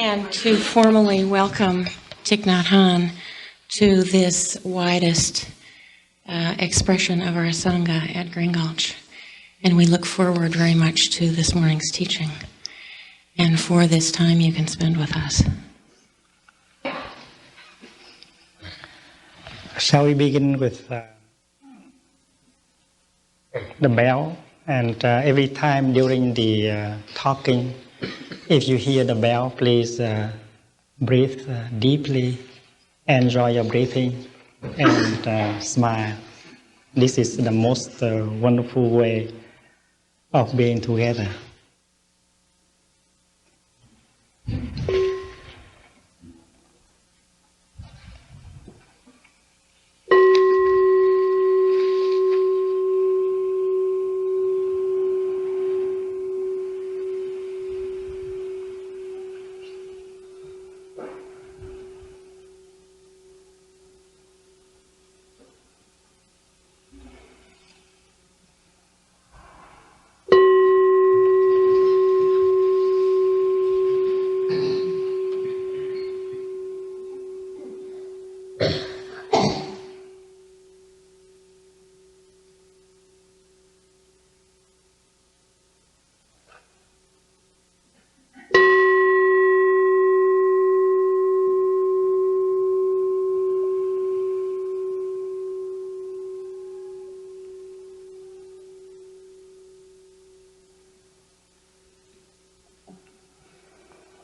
and to formally welcome Thich Nhat Hanh to this widest expression of our Sangha at Green Gulch. And we look forward very much to this morning's teaching and for this time you can spend with us. Shall we begin with the bell? And every time during the talking, if you hear the bell, please breathe deeply, enjoy your breathing, and smile. This is the most wonderful way of being together.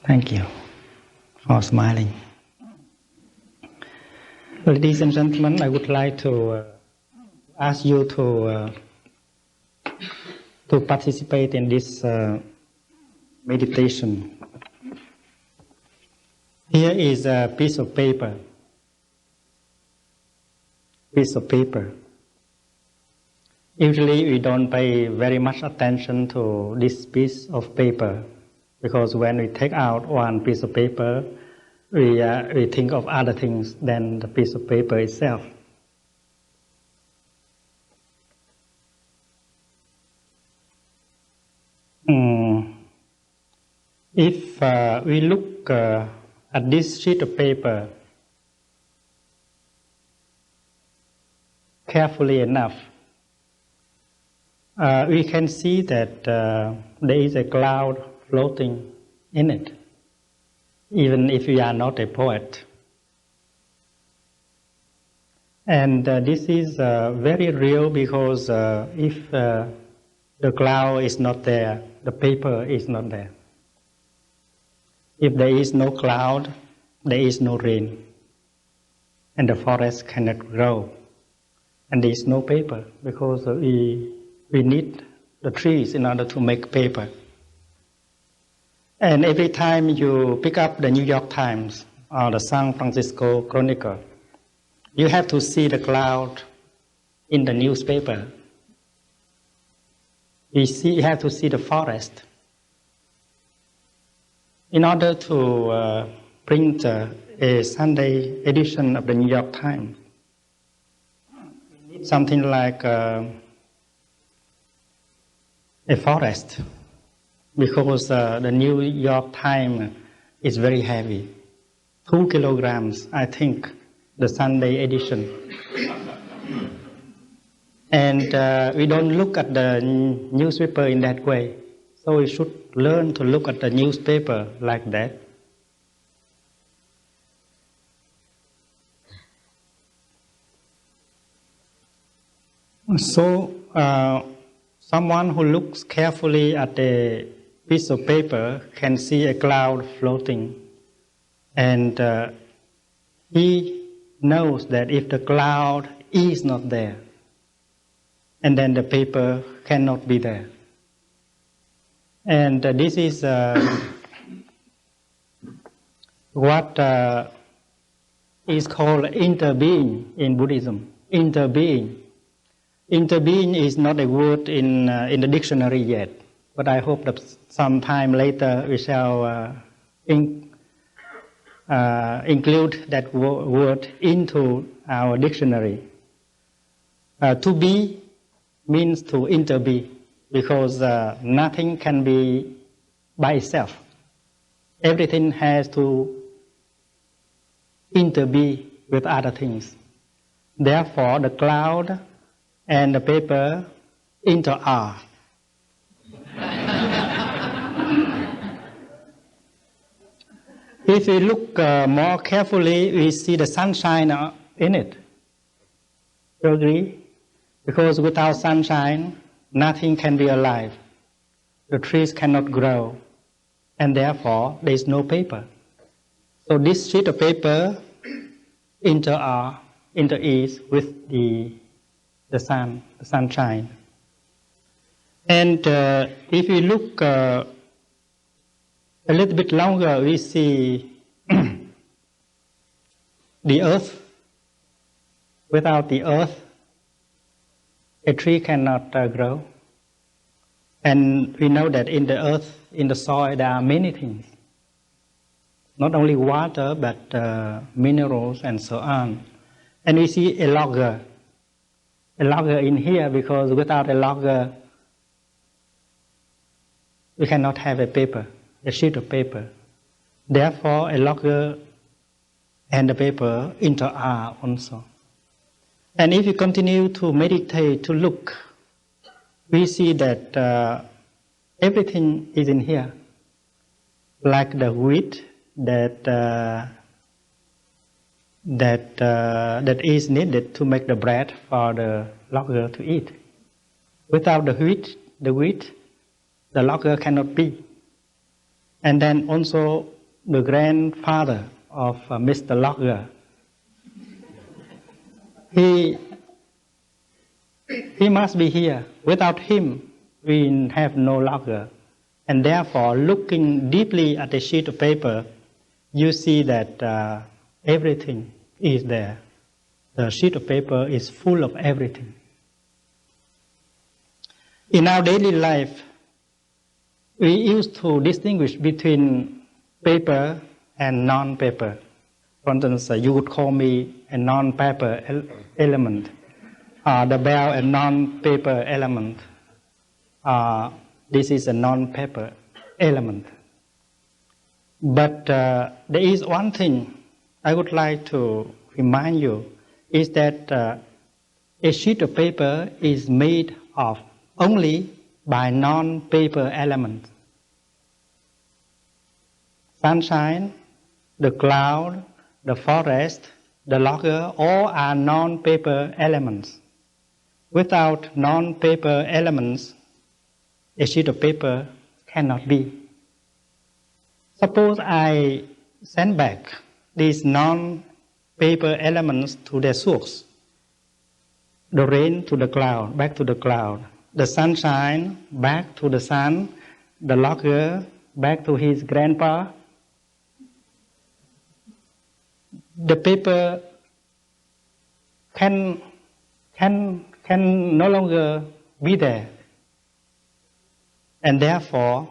Thank you for smiling. Ladies and gentlemen, I would like to ask you to participate in this meditation. Here is a piece of paper. Usually we don't pay very much attention to this piece of paper, because when we take out one piece of paper, we think of other things than the piece of paper itself. If we look at this sheet of paper carefully enough, we can see that there is a cloud floating in it, even if you are not a poet. And this is very real, because if the cloud is not there, the paper is not there. If there is no cloud, there is no rain, and the forest cannot grow. And there is no paper, because we need the trees in order to make paper. And every time you pick up the New York Times or the San Francisco Chronicle, you have to see the cloud in the newspaper. You have to see the forest. In order to print a Sunday edition of the New York Times, we need something like a forest, because the New York Times is very heavy. 2 kilograms, I think, the Sunday edition. And we don't look at the newspaper in that way. So we should learn to look at the newspaper like that. So someone who looks carefully at a piece of paper can see a cloud floating, and he knows that if the cloud is not there, and then the paper cannot be there. And this is what is called interbeing in Buddhism. Interbeing is not a word in the dictionary yet, but I hope that sometime later we shall include that word into our dictionary. To be means to interbe, because nothing can be by itself. Everything has to interbe with other things. Therefore, the cloud and the paper inter-are. If we look more carefully, we see the sunshine in it. You agree? Because without sunshine, nothing can be alive. The trees cannot grow, and therefore there is no paper. So this sheet of paper inter-is with the sun, the sunshine. And if we look a little bit longer, we see the earth. Without the earth, a tree cannot grow. And we know that in the earth, in the soil, there are many things. Not only water, but minerals and so on. And we see a logger in here, because without a logger, we cannot have a paper, a sheet of paper. Therefore, a logger and the paper inter-are also. And if you continue to meditate, to look, we see that everything is in here, like the wheat that is needed to make the bread for the logger to eat. Without the wheat, the logger cannot be. And then also the grandfather of Mr. Logger, he must be here. Without him, we have no logger. And therefore, looking deeply at a sheet of paper, you see that everything is there. The sheet of paper is full of everything. In our daily life, we used to distinguish between paper and non-paper. For instance, you would call me a non-paper element, the bell a non-paper element. This is a non-paper element. But there is one thing I would like to remind you, is that a sheet of paper is made of only by non-paper elements. Sunshine, the cloud, the forest, the logger, all are non-paper elements. Without non-paper elements, a sheet of paper cannot be. Suppose I send back these non-paper elements to their source. The rain to the cloud, back to the cloud. The sunshine, back to the sun. The logger, back to his grandpa. The paper can no longer be there. And therefore,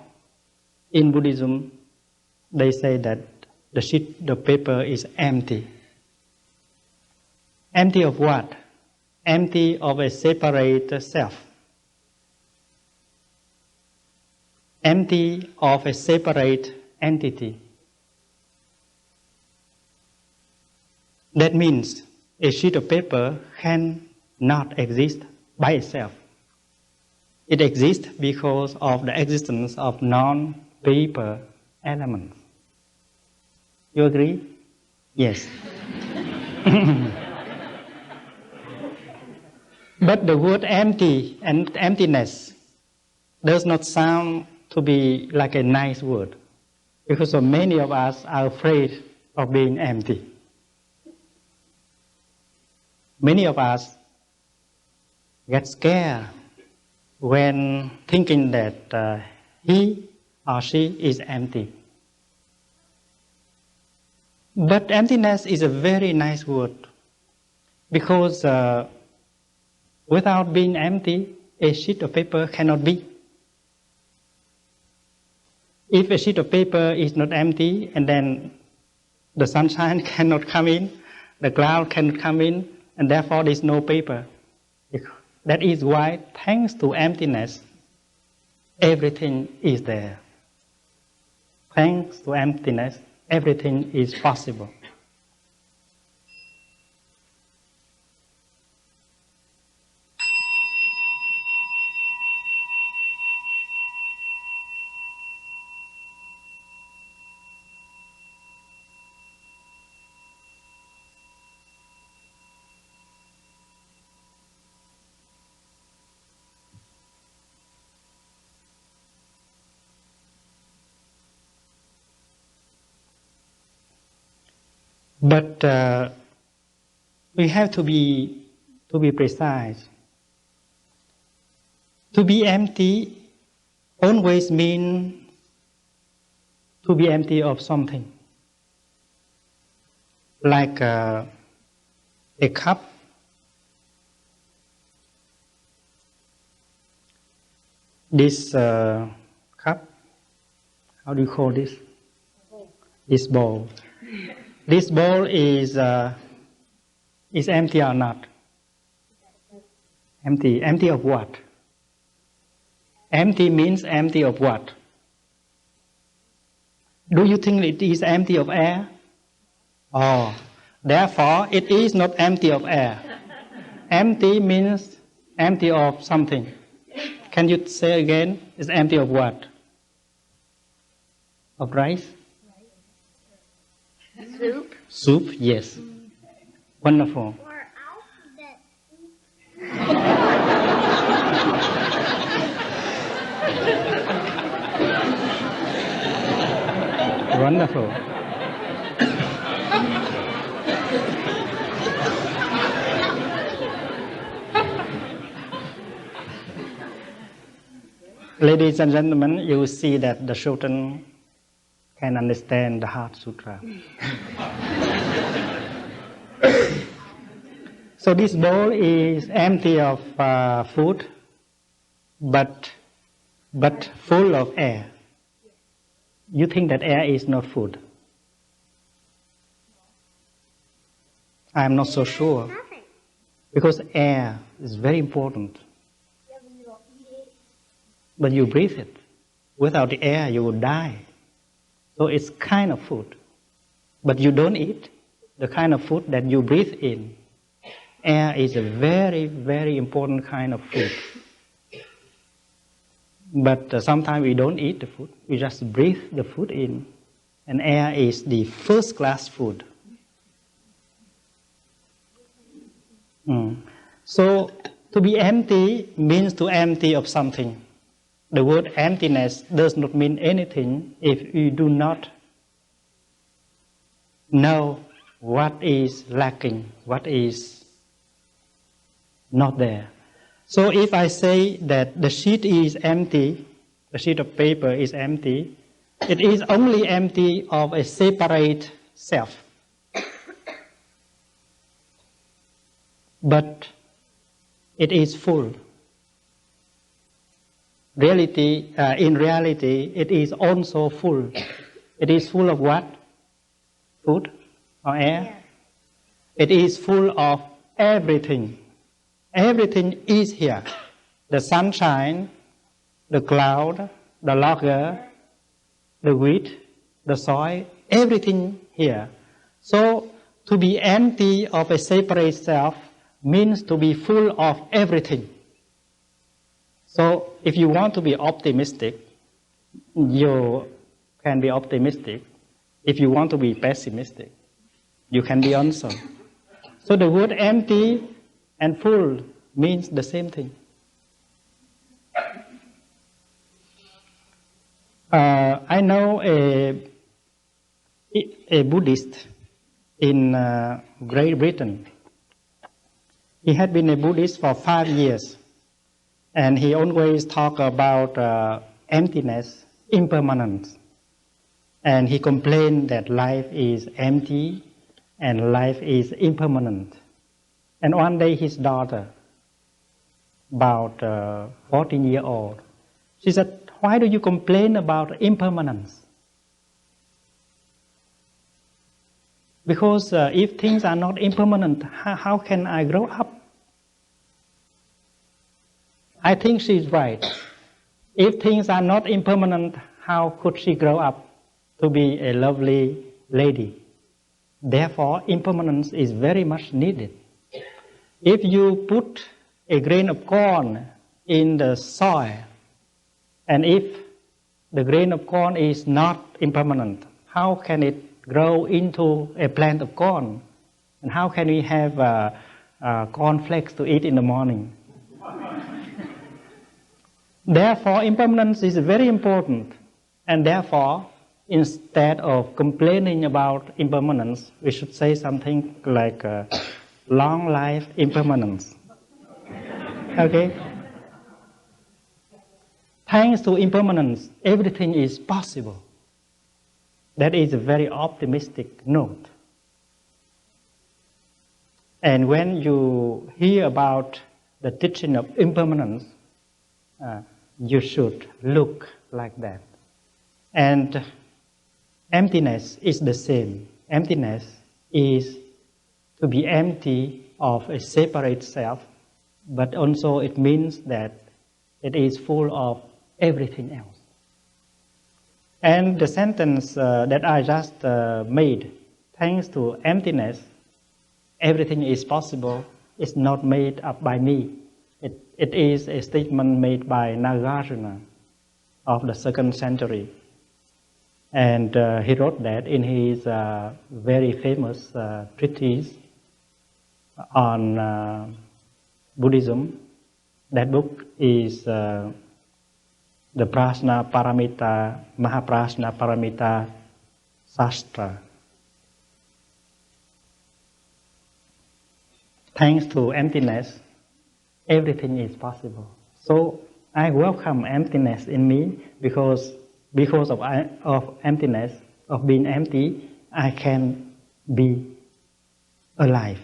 in Buddhism, they say that the sheet of paper is empty. Empty of what? Empty of a separate self. Empty of a separate entity. That means a sheet of paper cannot exist by itself. It exists because of the existence of non-paper elements. You agree? Yes. But the word empty and emptiness does not sound to be like a nice word, because so many of us are afraid of being empty. Many of us get scared when thinking that he or she is empty. But emptiness is a very nice word, because without being empty, a sheet of paper cannot be. If a sheet of paper is not empty, and then the sunshine cannot come in, the cloud cannot come in, and therefore there is no paper. That is why, thanks to emptiness, everything is there. thanks to emptiness, everything is possible. But we have to be precise. To be empty always means to be empty of something. Like a cup. This cup, how do you call this? This bowl. This bowl is empty or not? Empty. Empty of what? Empty means empty of what? Do you think it is empty of air? Oh, therefore it is not empty of air. Empty means empty of something. Can you say again? It's empty of what? Of rice? Soup. Soup, yes. Wonderful. Or alphabet soup. Wonderful. Ladies and gentlemen, you will see that the children can understand the Heart Sutra. So this bowl is empty of food, but full of air. You think that air is not food? I am not so sure, because air is very important. But you breathe it. Without the air, you will die. So it's kind of food. But you don't eat the kind of food that you breathe in. Air is a very, very important kind of food. But sometimes we don't eat the food. We just breathe the food in. And air is the first class food. So to be empty means to empty of something. The word emptiness does not mean anything if you do not know what is lacking, what is not there. So if I say that the sheet is empty, the sheet of paper is empty, it is only empty of a separate self. But it is full. In reality, it is also full. It is full of what? Food or air? Yeah. It is full of everything. Everything is here. The sunshine, the cloud, the logger, the wheat, the soil, everything here. So to be empty of a separate self means to be full of everything. So if you want to be optimistic, you can be optimistic. If you want to be pessimistic, you can be also. So the word empty and full means the same thing. I know a Buddhist in Great Britain. He had been a Buddhist for 5 years. And he always talked about emptiness, impermanence. And he complained that life is empty and life is impermanent. And one day his daughter, about 14-year-old, she said, "Why do you complain about impermanence?" Because if things are not impermanent, how can I grow up? I think she's right. If things are not impermanent, how could she grow up? to be a lovely lady. Therefore, impermanence is very much needed. If you put a grain of corn in the soil, and if the grain of corn is not impermanent, how can it grow into a plant of corn? And how can we have cornflakes to eat in the morning? Therefore, impermanence is very important. And therefore, instead of complaining about impermanence, we should say something like long life impermanence. Okay? Thanks to impermanence, everything is possible. That is a very optimistic note. And when you hear about the teaching of impermanence, you should look like that. And emptiness is the same. Emptiness is to be empty of a separate self, but also it means that it is full of everything else. And the sentence that I just made, thanks to emptiness, everything is possible, is not made up by me. It is a statement made by Nagarjuna of the 2nd century. And he wrote that in his very famous treatise on Buddhism. That book is the Prajna Paramita, Mahaprajna Paramita Sastra. Thanks to emptiness, everything is possible. So I welcome emptiness in me because of emptiness, of being empty, I can be alive.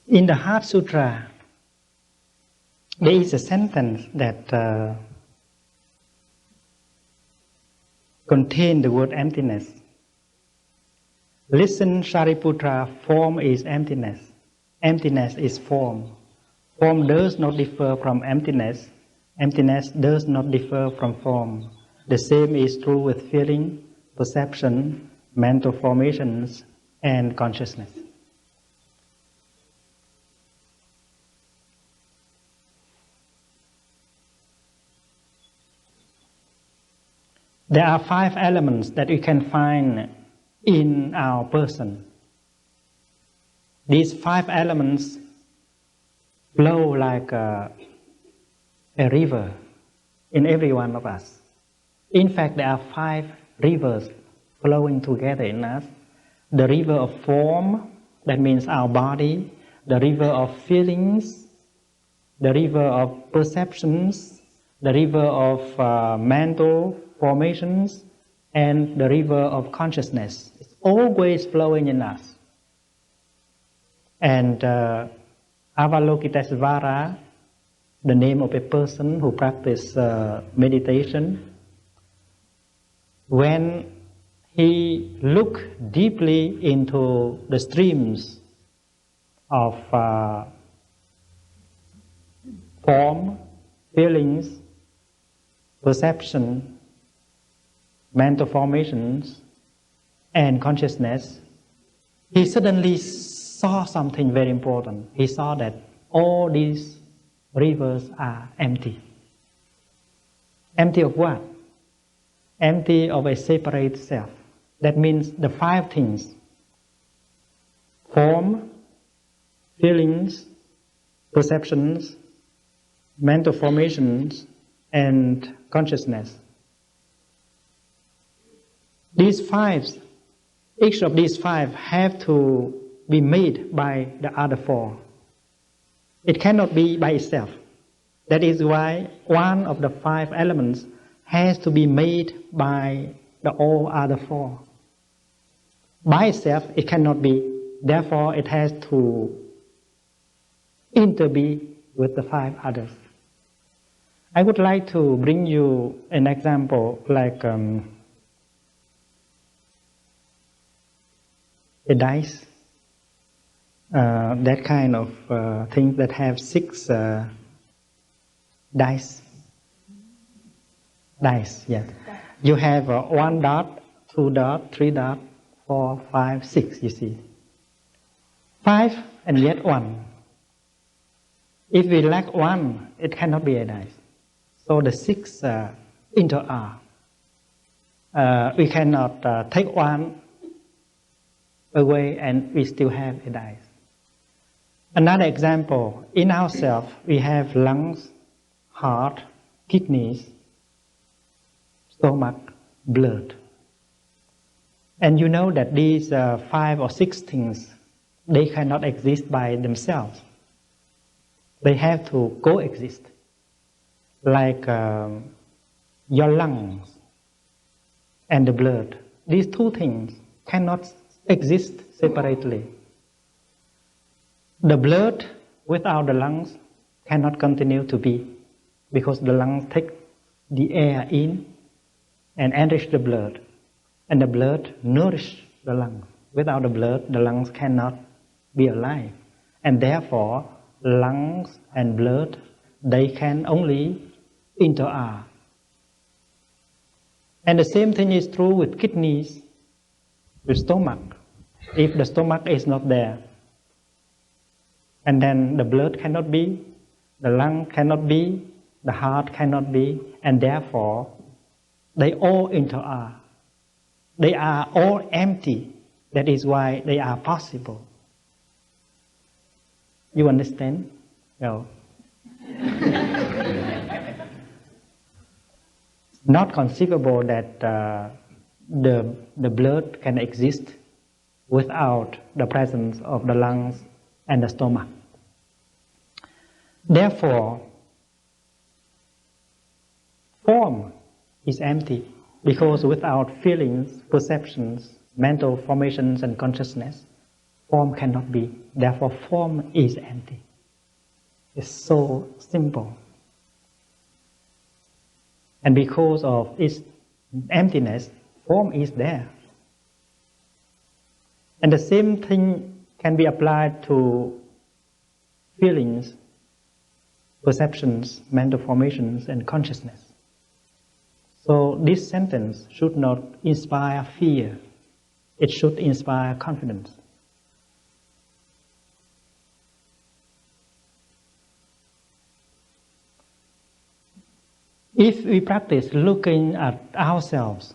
In the Heart Sutra, there is a sentence that contains the word emptiness. Listen, Shariputra, form is emptiness. Emptiness is form. Form does not differ from emptiness. Emptiness does not differ from form. The same is true with feeling, perception, mental formations, and consciousness. There are 5 elements that we can find in our person. These 5 elements flow like a river in every one of us. In fact, there are 5 rivers flowing together in us. The river of form, that means our body. The river of feelings. The river of perceptions. The river of mental formations, and the river of consciousness. It's always flowing in us. And Avalokitesvara, the name of a person who practices meditation, when he looked deeply into the streams of form, feelings, perception, mental formations, and consciousness, he suddenly saw something very important. He saw that all these rivers are empty. Empty of what? Empty of a separate self. That means the 5 things: form, feelings, perceptions, mental formations, and consciousness. These 5, each of these 5 have to be made by the other 4. It cannot be by itself. That is why one of the 5 elements has to be made by the all other 4. By itself, it cannot be. Therefore, it has to interbe with the 5 others. I would like to bring you an example like a dice, that kind of thing that have 6 dice. Dice, yes. You have 1 dot, 2 dot, 3 dot, 4, 5, 6, you see. 5 and yet 1. If we lack 1, it cannot be a dice. So the 6 inter-are. We cannot take 1 away and we still have a dice. Another example, in ourselves we have lungs, heart, kidneys, stomach, blood. And you know that these 5 or 6 things, they cannot exist by themselves. They have to coexist. Like your lungs and the blood. These 2 things cannot exist separately. The blood without the lungs cannot continue to be, because the lungs take the air in and enrich the blood, and the blood nourish the lungs. Without the blood, the lungs cannot be alive, and therefore lungs and blood, they can only inter-are. And the same thing is true with kidneys, with stomach. If the stomach is not there, and then the blood cannot be, the lung cannot be, the heart cannot be, and therefore they all inter-are. They are all empty. That is why they are possible. You understand? No. Not conceivable that the blood can exist without the presence of the lungs and the stomach. Therefore, form is empty, because without feelings, perceptions, mental formations and consciousness, form cannot be. Therefore, form is empty. It's so simple. And because of its emptiness, form is there. And the same thing can be applied to feelings, perceptions, mental formations, and consciousness. So this sentence should not inspire fear. It should inspire confidence. If we practice looking at ourselves,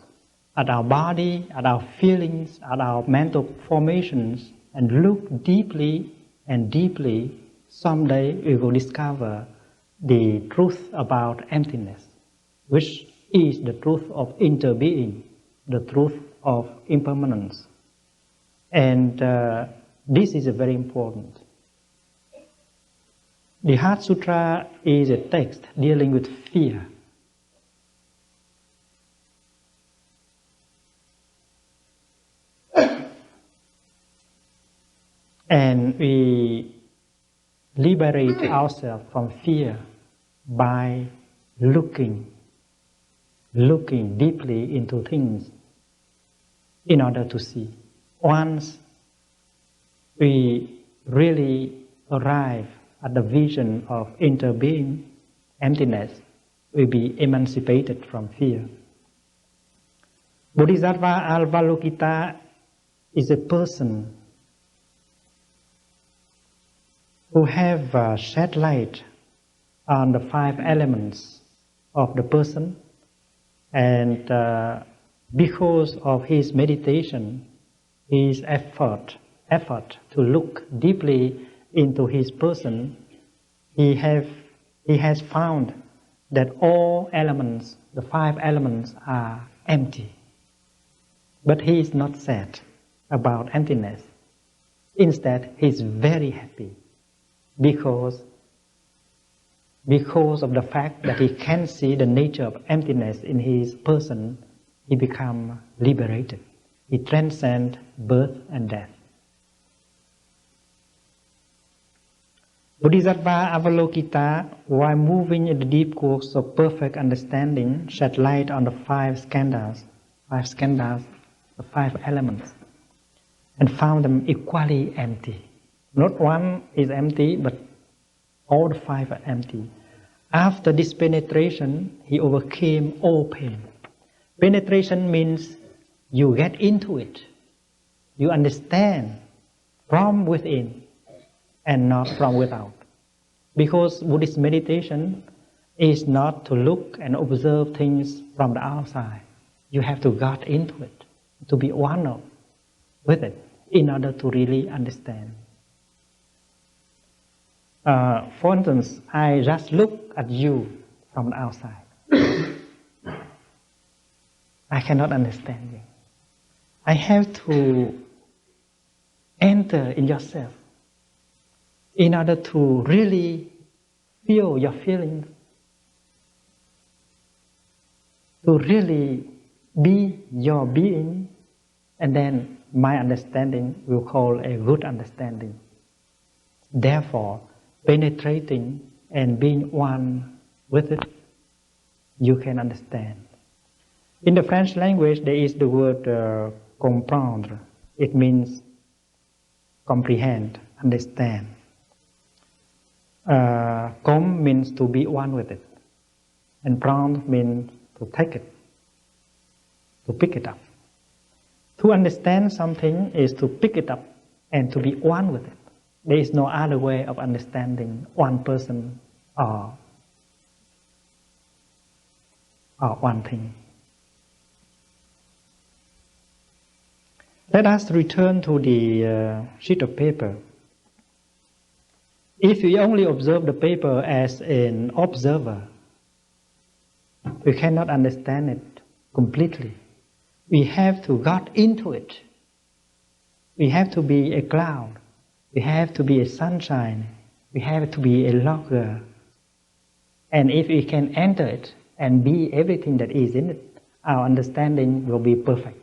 at our body, at our feelings, at our mental formations, and look deeply and deeply, someday we will discover the truth about emptiness, which is the truth of interbeing, the truth of impermanence. And this is very important. The Heart Sutra is a text dealing with fear. And we liberate ourselves from fear by looking deeply into things in order to see. Once we really arrive at the vision of interbeing, emptiness, we be emancipated from fear. Bodhisattva Avalokita is a person who have shed light on the 5 elements of the person, and because of his meditation, his effort to look deeply into his person, he has found that all elements, the 5 elements, are empty. But he is not sad about emptiness. Instead, he is very happy because of the fact that he can see the nature of emptiness in his person. He becomes liberated. He transcends birth and death. Bodhisattva Avalokita, while moving in the deep course of perfect understanding, shed light on the five skandhas, the five elements, and found them equally empty. Not one is empty, but all the five are empty. After this penetration, he overcame all pain. Penetration means you get into it. You understand from within and not from without. Because Buddhist meditation is not to look and observe things from the outside. You have to get into it, to be one with it, in order to really understand. For instance, I just look at you from the outside. I cannot understand you. I have to enter in yourself in order to really feel your feelings, to really be your being, and then my understanding will call a good understanding. Therefore, penetrating and being one with it, you can understand. In the French language, there is the word comprendre. It means comprehend, understand. Com means to be one with it, and prendre means to take it, to pick it up. To understand something is to pick it up and to be one with it. There is no other way of understanding one person or one thing. Let us return to the sheet of paper. If we only observe the paper as an observer, we cannot understand it completely. We have to get into it. We have to be a cloud. We have to be a sunshine. We have to be a logger. And if we can enter it and be everything that is in it, our understanding will be perfect.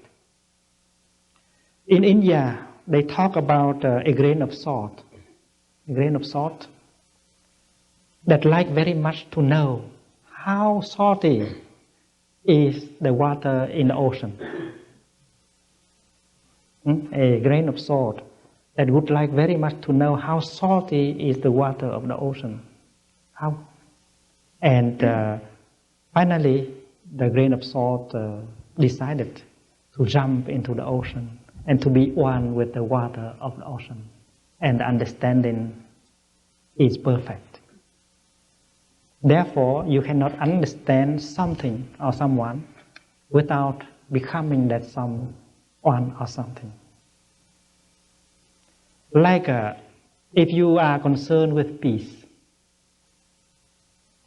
In India, they talk about a grain of salt. A grain of salt that like very much to know how salty is the water in the ocean. A grain of salt that would like very much to know how salty is the water of the ocean. How? And finally, the grain of salt decided to jump into the ocean and to be one with the water of the ocean. And the understanding is perfect. Therefore, you cannot understand something or someone without becoming that someone or something. Like if you are concerned with peace,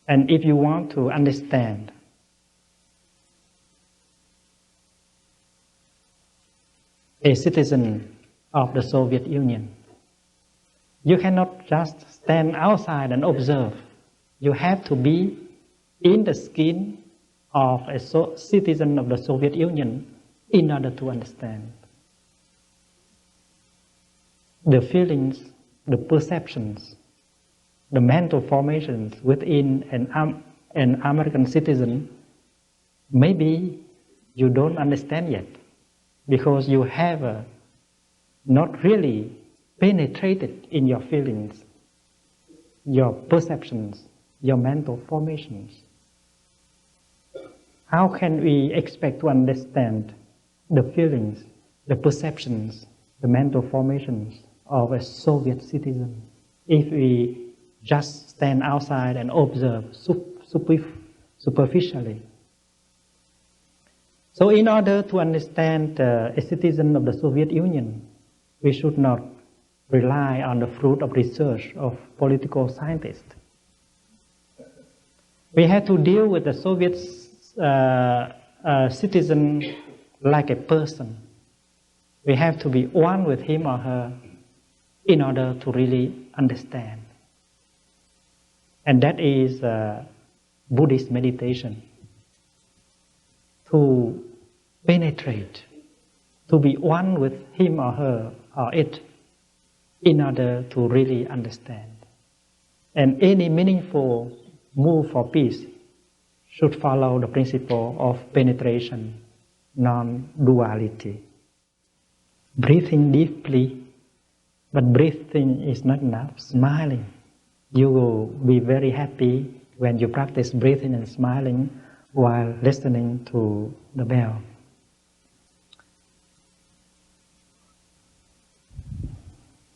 and if you want to understand a citizen of the Soviet Union, you cannot just stand outside and observe. You have to be in the skin of a citizen of the Soviet Union in order to understand. The feelings, the perceptions, the mental formations within an American citizen, maybe you don't understand yet because you have not really penetrated in your feelings, your perceptions, your mental formations. How can we expect to understand the feelings, the perceptions, the mental formations of a Soviet citizen if we just stand outside and observe superficially? So in order to understand a citizen of the Soviet Union, we should not rely on the fruit of research of political scientists. We have to deal with the Soviet citizen like a person. We have to be one with him or her in order to really understand. And that is Buddhist meditation. To penetrate, to be one with him or her or it in order to really understand. And any meaningful move for peace should follow the principle of penetration, non-duality. Breathing deeply, but breathing is not enough. Smiling. You will be very happy when you practice breathing and smiling while listening to the bell.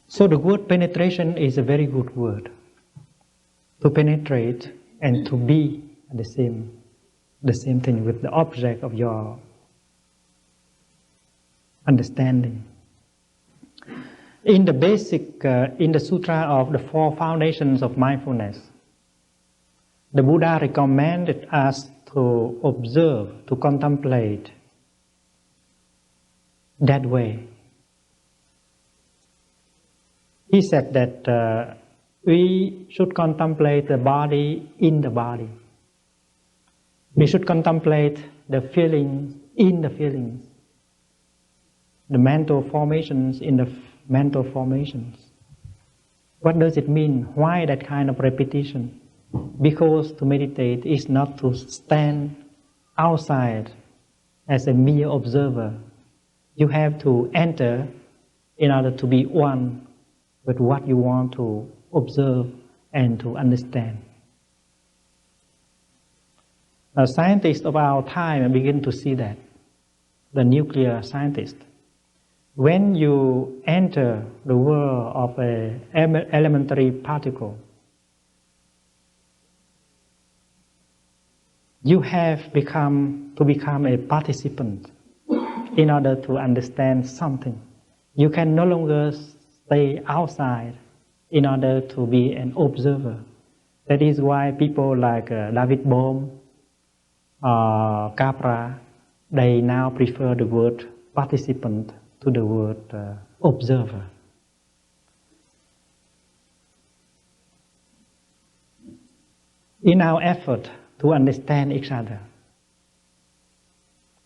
So the word penetration is a very good word. To penetrate and to be the same thing with the object of your understanding. In the basic, in the Sutra of the Four Foundations of Mindfulness, the Buddha recommended us to observe, to contemplate that way. He said that we should contemplate the body in the body. We should contemplate the feelings in the feelings, the mental formations in the mental formations. What does it mean? Why that kind of repetition? Because to meditate is not to stand outside as a mere observer. You have to enter in order to be one with what you want to observe and to understand. Scientists of our time begin to see that. The nuclear scientists. When you enter the world of an elementary particle, you have to become a participant in order to understand something. You can no longer stay outside in order to be an observer. That is why people like David Bohm, Capra, they now prefer the word participant to the word observer. In our effort to understand each other,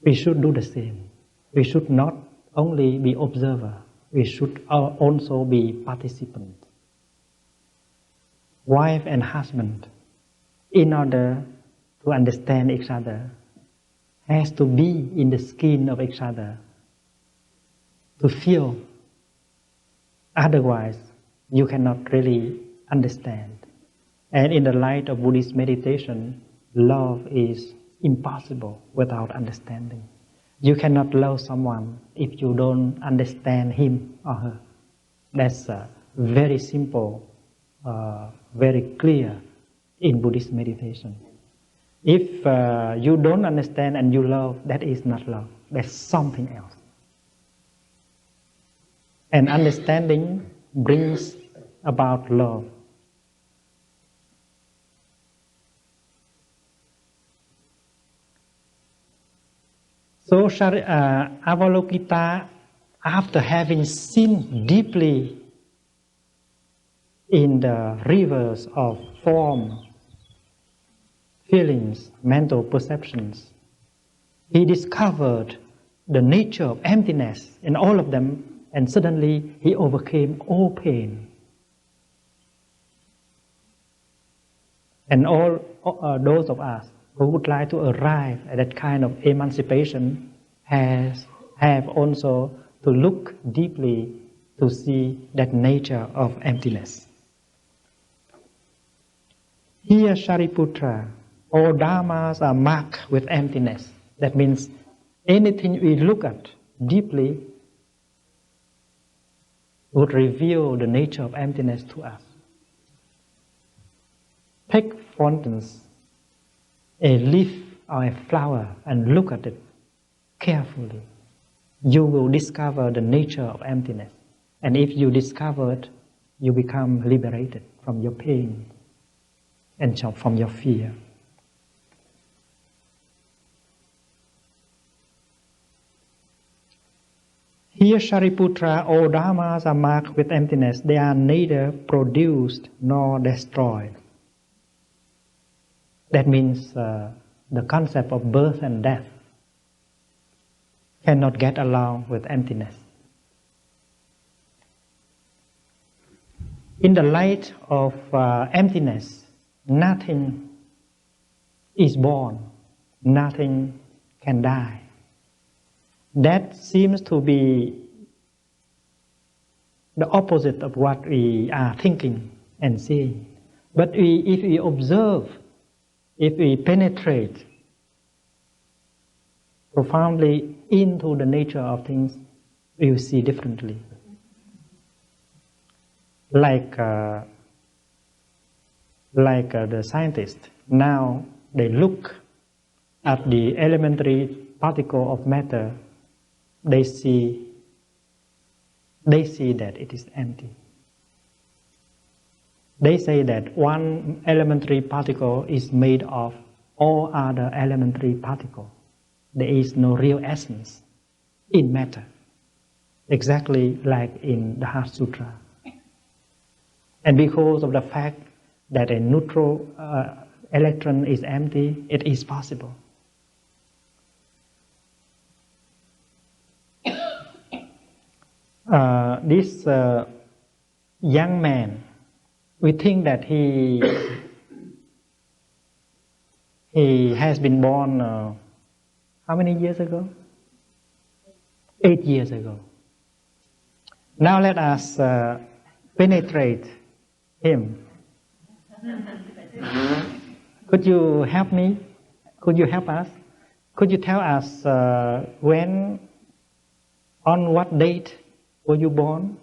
we should do the same. We should not only be observer, we should also be participant. Wife and husband, in order to understand each other, has to be in the skin of each other, to feel. Otherwise, you cannot really understand. And in the light of Buddhist meditation, love is impossible without understanding. You cannot love someone if you don't understand him or her. That's very simple, very clear in Buddhist meditation. If you don't understand and you love, that is not love. That's something else. And understanding brings about love. So Avalokita, after having seen deeply in the rivers of form, feelings, mental perceptions, he discovered the nature of emptiness in all of them, and suddenly he overcame all pain. And all those of us who would like to arrive at that kind of emancipation have also to look deeply to see that nature of emptiness. Here, Shariputra, all dharmas are marked with emptiness. That means anything we look at deeply would reveal the nature of emptiness to us. Take, for instance, a leaf or a flower and look at it carefully. You will discover the nature of emptiness. And if you discover it, you become liberated from your pain and from your fear. Here, Shariputra, all dharmas are marked with emptiness. They are neither produced nor destroyed. That means the concept of birth and death cannot get along with emptiness. In the light of emptiness, nothing is born, nothing can die. That seems to be the opposite of what we are thinking and seeing. But if we observe, if we penetrate profoundly into the nature of things, we will see differently. Like the scientists, now they look at the elementary particle of matter, they see that it is empty. They say that one elementary particle is made of all other elementary particles. There is no real essence in matter, exactly like in the Heart Sutra. And because of the fact that a neutral electron is empty, it is possible. This young man, we think that he has been born how many years ago? 8 years ago. Now let us penetrate him. Could you help me? Could you help us? Could you tell us when, on what date were you born?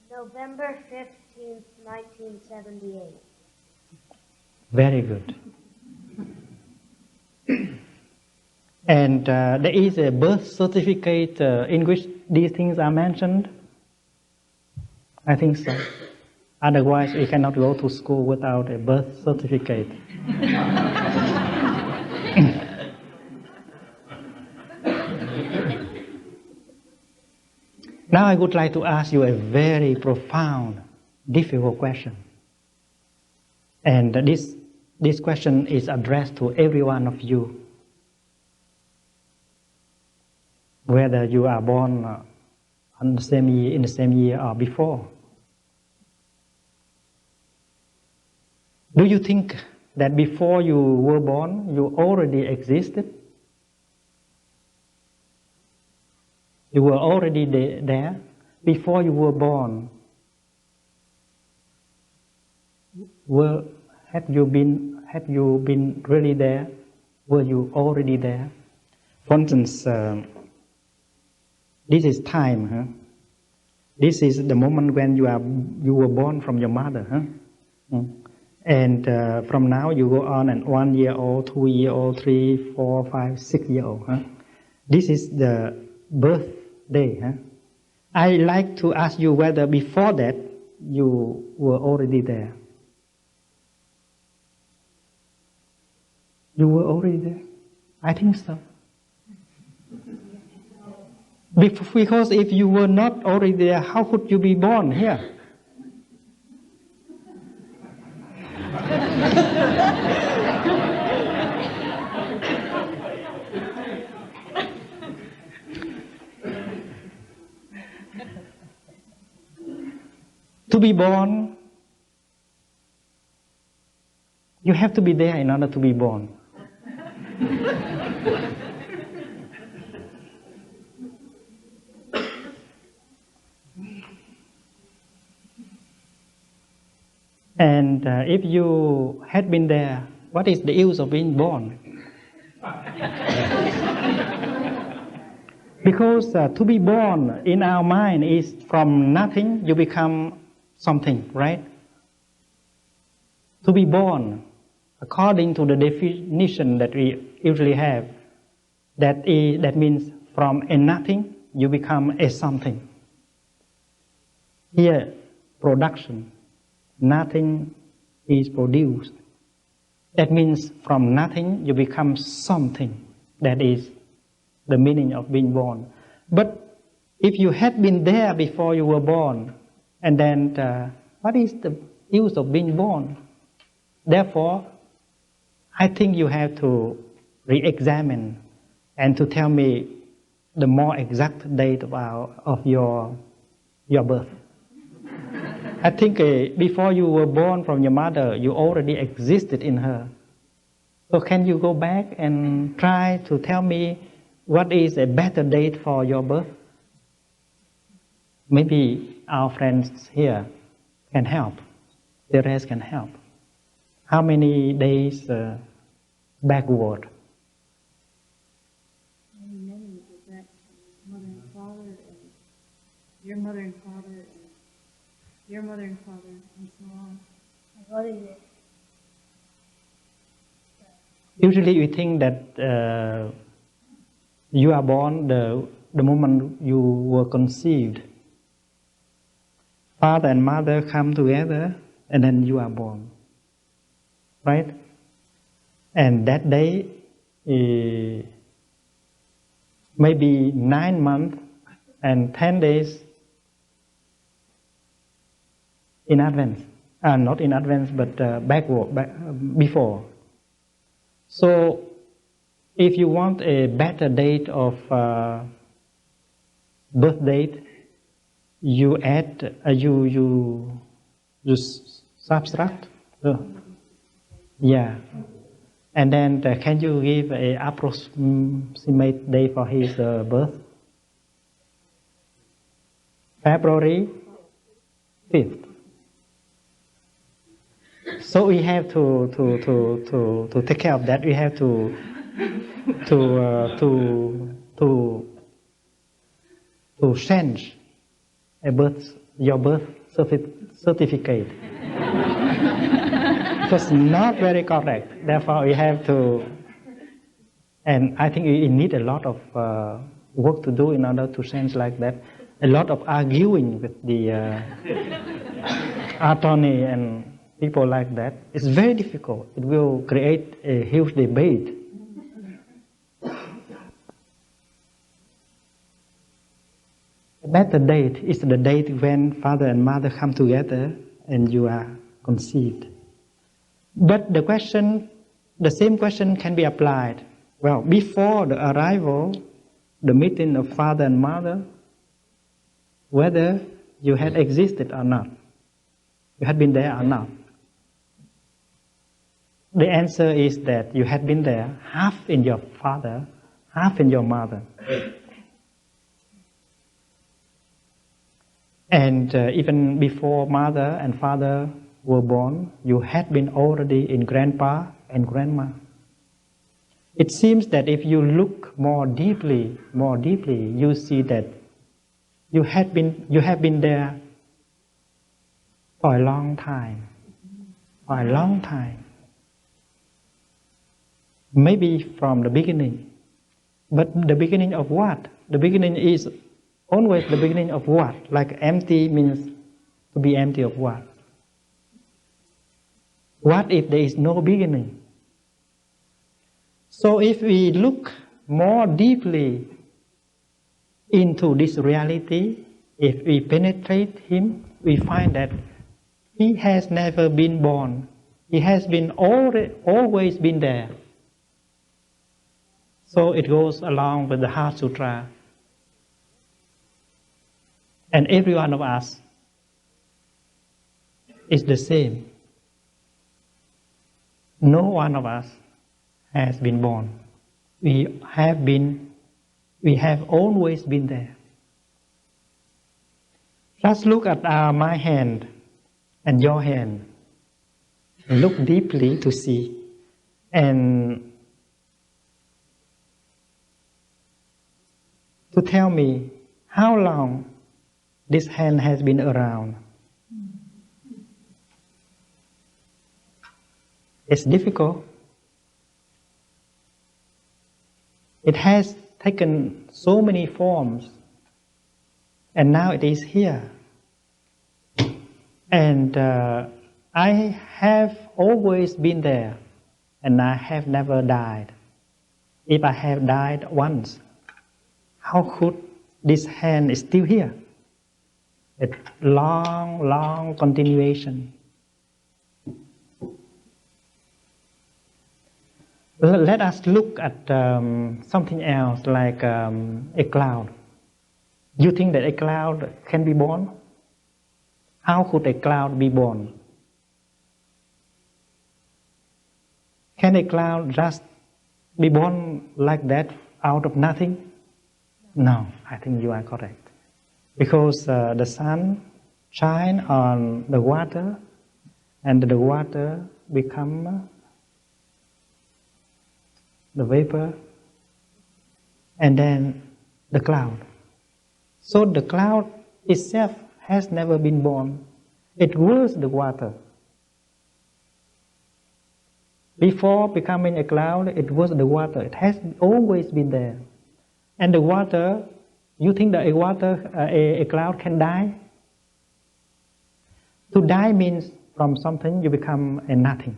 November 15th, 1978. Very good. And there is a birth certificate in which these things are mentioned? I think so. Otherwise, we cannot go to school without a birth certificate. Now I would like to ask you a very profound, difficult question. And this question is addressed to every one of you. Whether you are born in the same year or before. Do you think that before you were born, you already existed? You were already there before you were born. Had you been really there? Were you already there? For instance, this is time. Huh? This is the moment when you were born from your mother. Huh? And from now you go on and 1 year old, 2 year old, 3, 4, 5, 6 year old. Huh? This is the birthday. Huh? I like to ask you whether before that you were already there. You were already there? I think so. Because if you were not already there, how could you be born here? To be born, you have to be there in order to be born. And if you had been there, what is the use of being born? Because to be born in our mind is from nothing, you become something, right? To be born, according to the definition that we usually have, that means from a nothing, you become a something. Here, production. Nothing is produced. That means from nothing you become something. That is the meaning of being born. But if you had been there before you were born, and then what is the use of being born? Therefore, I think you have to re-examine and to tell me the more exact date of your birth. I think before you were born from your mother, you already existed in her. So can you go back and try to tell me what is a better date for your birth? Maybe our friends here can help. The rest can help. How many days backward? Many, but that mother and father, and your mother and father, and your mother and father, and so on. What is it? Usually we think that you are born the moment you were conceived. Father and mother come together and then you are born. Right? And that day, maybe 9 months and 10 days in advance. Not in advance, but before. So, if you want a better date of birth date, you add, you subtract. Yeah. And then can you give an approximate date for his birth? February 5th. So we have to take care of that. We have to change your birth certificate. It was not very correct. Therefore, we have to, and I think we need a lot of work to do in order to change like that. A lot of arguing with the attorney and people like that. It's very difficult. It will create a huge debate. A better date is the date when father and mother come together and you are conceived. But the same question can be applied. Well, before the arrival, the meeting of father and mother, whether you had existed or not, you had been there or not. The answer is that you had been there, half in your father, half in your mother. And even before mother and father were born, you had been already in grandpa and grandma. It seems that if you look more deeply, you see that you have been there for a long time. For a long time. Maybe from the beginning. But the beginning of what? The beginning is always the beginning of what? Like empty means to be empty of what? What if there is no beginning? So if we look more deeply into this reality, if we penetrate him, we find that he has never been born. He has been always been there. So it goes along with the Heart Sutra. And every one of us is the same. No one of us has been born. We have always been there. Just look at my hand and your hand. And look deeply to see. And to tell me how long this hand has been around. It's difficult. It has taken so many forms, and now it is here. And I have always been there, and I have never died. If I have died once, how could this hand is still here? A long continuation. Let us look at something else like a cloud. You think that a cloud can be born? How could a cloud be born? Can a cloud just be born like that out of nothing? No, I think you are correct. Because the sun shines on the water and the water become the vapor and then the cloud. So the cloud itself has never been born. It was the water. Before becoming a cloud, it was the water. It has always been there. And the water, you think that a cloud can die? To die means from something you become a nothing.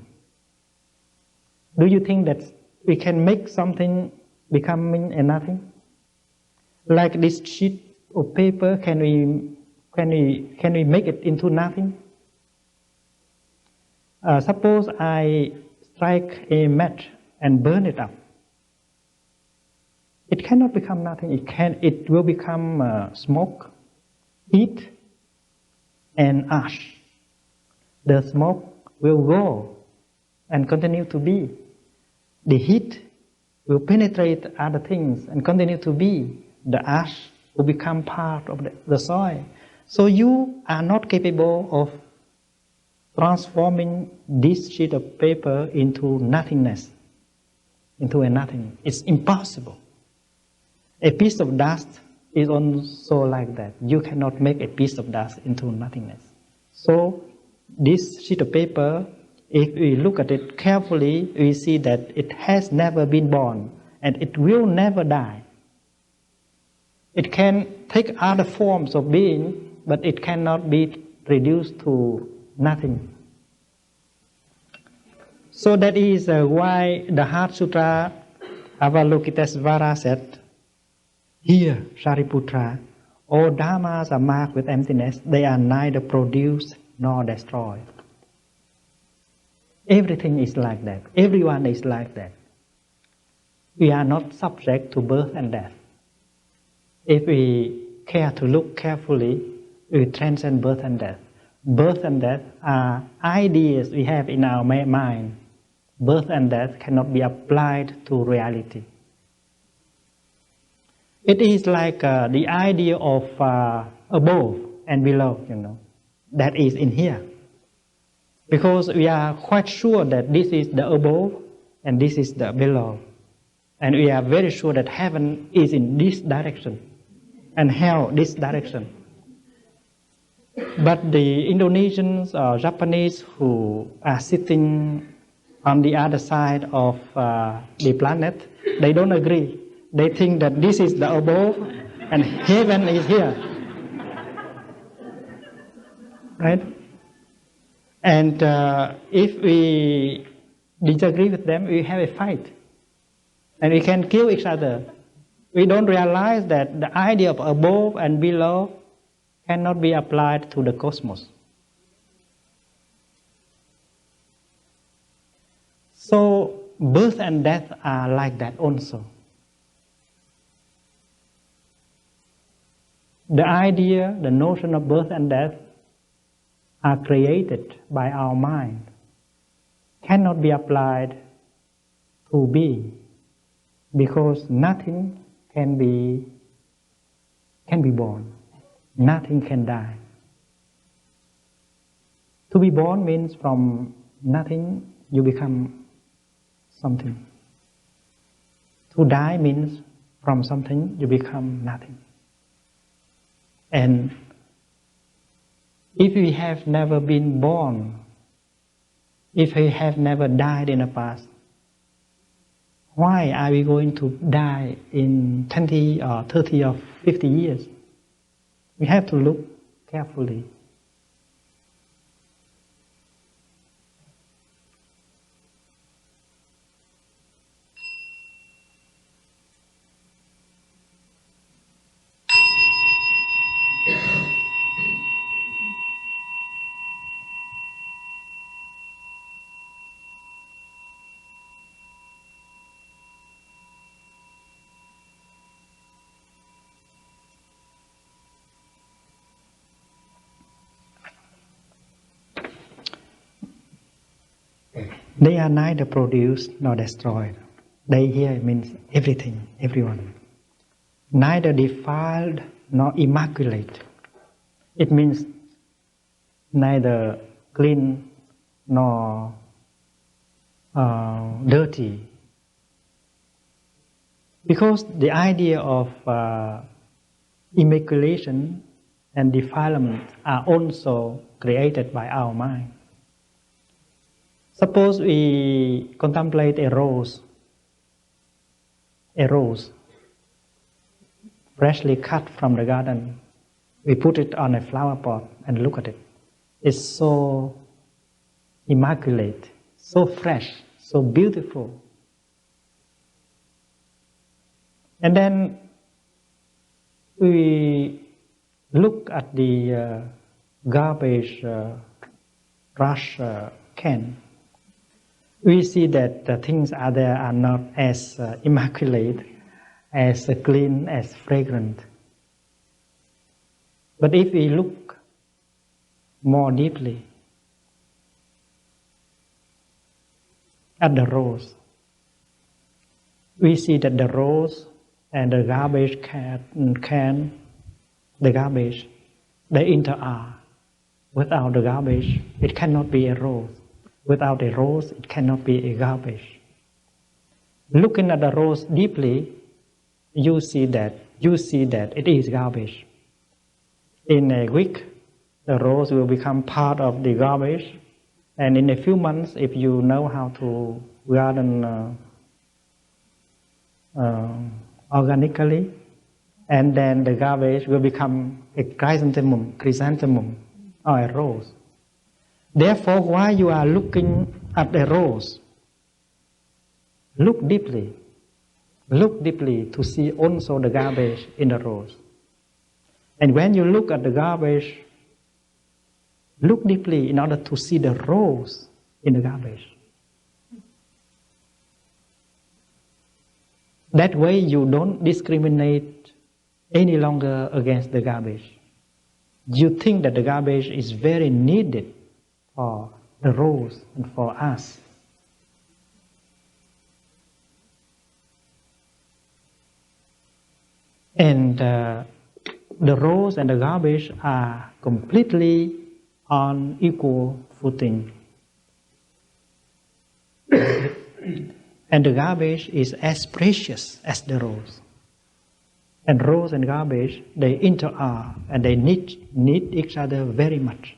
Do you think that we can make something becoming a nothing? Like this sheet of paper, can we make it into nothing? Suppose I strike a match and burn it up. It cannot become nothing. It will become smoke, heat, and ash. The smoke will go and continue to be. The heat will penetrate other things and continue to be. The ash will become part of the soil. So you are not capable of transforming this sheet of paper into nothingness, into a nothing. It's impossible. A piece of dust is also like that. You cannot make a piece of dust into nothingness. So this sheet of paper, if we look at it carefully, we see that it has never been born and it will never die. It can take other forms of being, but it cannot be reduced to nothing. So that is why the Heart Sutra, Avalokitesvara said, "Here, Shariputra, all dharmas are marked with emptiness. They are neither produced nor destroyed." Everything is like that. Everyone is like that. We are not subject to birth and death. If we care to look carefully, we transcend birth and death. Birth and death are ideas we have in our mind. Birth and death cannot be applied to reality. It is like the idea of above and below, that is in here. Because we are quite sure that this is the above and this is the below. And we are very sure that heaven is in this direction and hell this direction. But the Indonesians or Japanese who are sitting on the other side of the planet, they don't agree. They think that this is the above and heaven is here. Right? And if we disagree with them, we have a fight. And we can kill each other. We don't realize that the idea of above and below cannot be applied to the cosmos. So birth and death are like that also. The idea, the notion of birth and death are created by our mind, cannot be applied to being, because nothing can be born. Nothing can die. To be born means from nothing you become something. To die means from something you become nothing. And if we have never been born, if we have never died in the past, why are we going to die in 20 or 30 or 50 years? We have to look carefully. They are neither produced nor destroyed. They here means everything, everyone. Neither defiled nor immaculate. It means neither clean nor dirty. Because the idea of immaculation and defilement are also created by our mind. Suppose we contemplate a rose freshly cut from the garden. We put it on a flower pot and look at it. It's so immaculate, so fresh, so beautiful. And then we look at the garbage trash can. We see that the things are there are not as immaculate, as clean, as fragrant. But if we look more deeply at the rose, we see that the rose and the garbage can, the garbage, they interact. Without the garbage, it cannot be a rose. Without a rose, it cannot be a garbage. Looking at the rose deeply, you see that it is garbage. In a week, the rose will become part of the garbage, and in a few months, if you know how to garden organically, and then the garbage will become a chrysanthemum or a rose. Therefore, while you are looking at a rose, look deeply to see also the garbage in the rose. And when you look at the garbage, look deeply in order to see the rose in the garbage. That way you don't discriminate any longer against the garbage. You think that the garbage is very needed for the rose and for us. And the rose and the garbage are completely on equal footing. And the garbage is as precious as the rose. And rose and garbage, they interact and they need each other very much.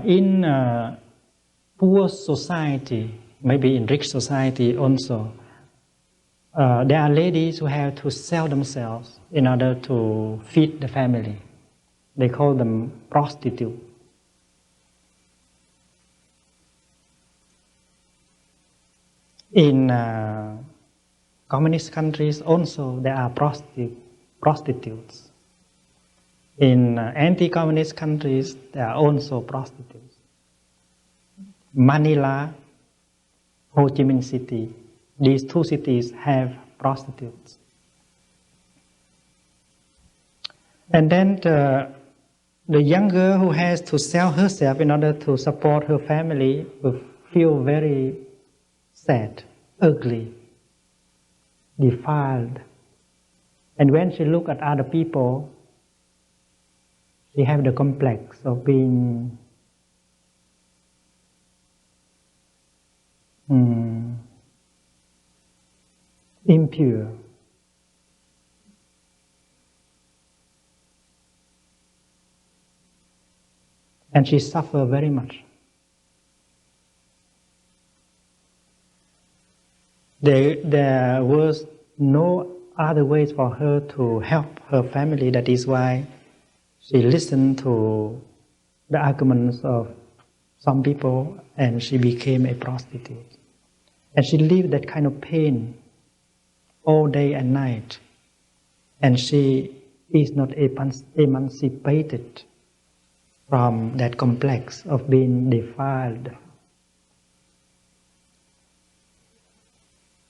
In poor society, maybe in rich society also, there are ladies who have to sell themselves in order to feed the family. They call them prostitutes. In communist countries also there are prostitutes. In anti-communist countries there are also prostitutes. Manila, Ho Chi Minh City, these two cities have prostitutes. And then the young girl who has to sell herself in order to support her family will feel very sad, ugly, defiled. And when she looks at other people, she has the complex of being impure. And she suffers very much. There was no other ways for her to help her family. That is why she listened to the arguments of some people and she became a prostitute. And she lived that kind of pain all day and night. And she is not emancipated. from that complex of being defiled.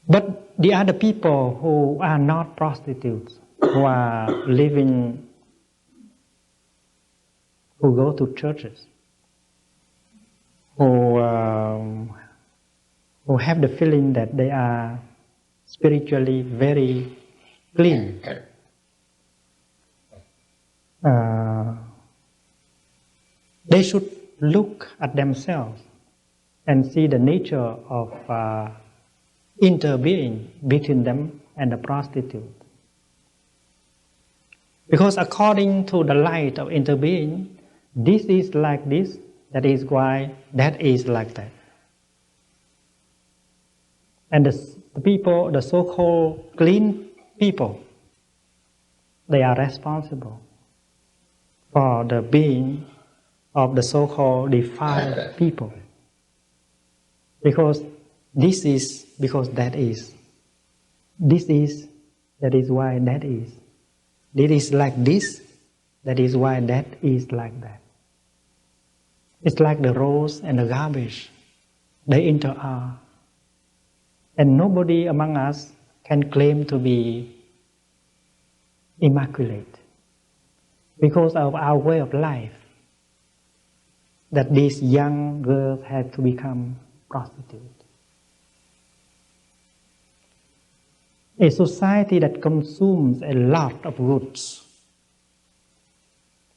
But the other people who are not prostitutes, who are living, who go to churches, who have the feeling that they are spiritually very clean, they should look at themselves and see the nature of interbeing between them and the prostitute. Because according to the light of interbeing, this is like this, that is why that is like that. And the people, the so-called clean people, they are responsible for the being of the so-called defiled people. Because this is, because that is. This is, that is why that is. This is like this, that is why that is like that. It's like the rose and the garbage. They interact. And nobody among us can claim to be immaculate because of our way of life, that these young girls had to become prostitutes. A society that consumes a lot of goods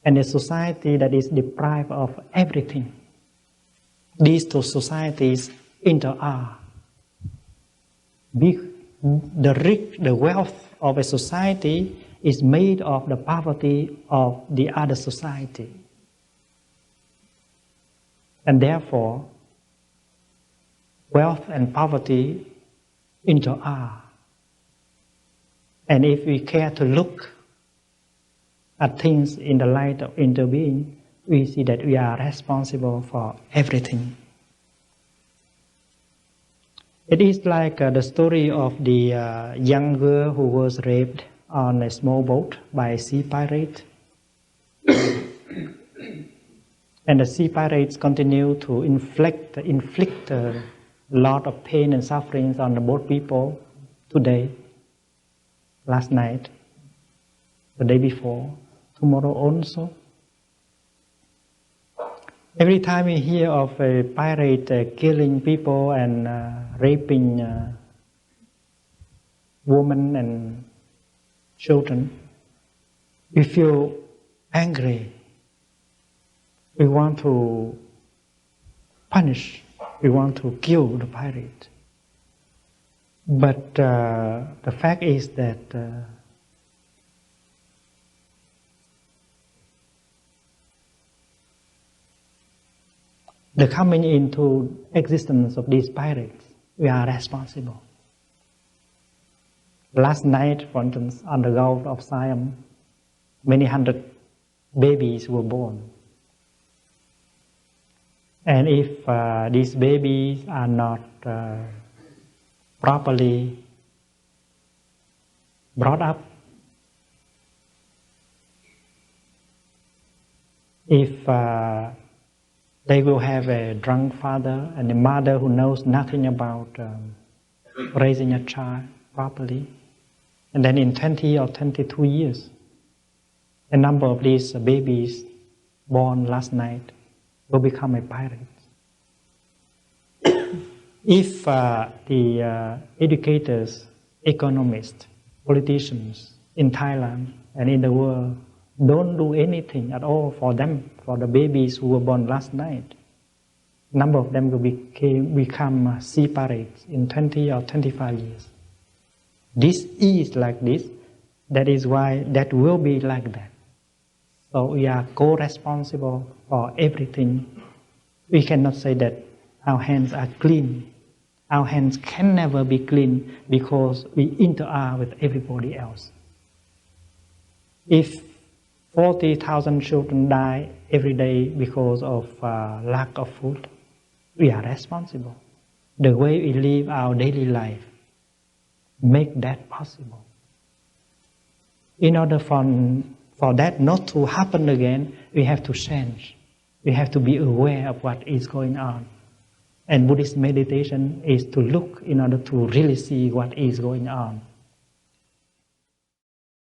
and a society that is deprived of everything. These two societies interact. The wealth of a society is made of the poverty of the other society. And therefore, wealth and poverty interact. And if we care to look at things in the light of interbeing, we see that we are responsible for everything. It is like the story of the young girl who was raped on a small boat by a sea pirate. And the sea pirates continue to inflict a lot of pain and sufferings on the boat people today, last night, the day before, tomorrow also. Every time we hear of a pirate killing people and raping women and children, we feel angry. We want to punish. We want to kill the pirate. But the fact is that the coming into existence of these pirates, we are responsible. Last night, for instance, on the Gulf of Siam, many hundred babies were born. And if these babies are not properly brought up, if they will have a drunk father and a mother who knows nothing about raising a child properly, and then in 20 or 22 years, a number of these babies born last night will become a pirate. If the educators, economists, politicians in Thailand and in the world don't do anything at all for them, for the babies who were born last night, a number of them will become sea pirates in 20 or 25 years. This is like this. That is why that will be like that. So we are co-responsible for everything. We cannot say that our hands are clean. Our hands can never be clean because we interact with everybody else. If 40,000 children die every day because of lack of food, we are responsible. The way we live our daily life make that possible. In order for that not to happen again, we have to change. We have to be aware of what is going on. And Buddhist meditation is to look in order to really see what is going on.